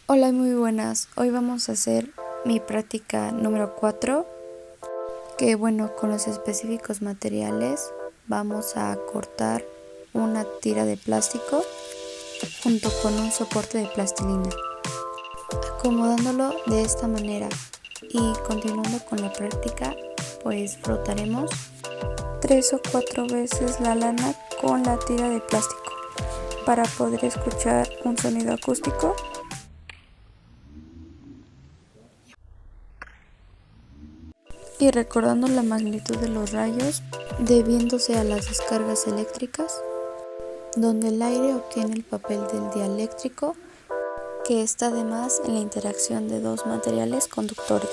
Hola, muy buenas. Hoy vamos a hacer mi práctica número 4, que con los específicos materiales vamos a cortar una tira de plástico junto con un soporte de plastilina, acomodándolo de esta manera y continuando con la práctica, pues frotaremos 3 o 4 veces la lana con la tira de plástico para poder escuchar un sonido acústico. Y recordando la magnitud de los rayos, debiéndose a las descargas eléctricas, donde el aire obtiene el papel del dieléctrico, que está además en la interacción de dos materiales conductores.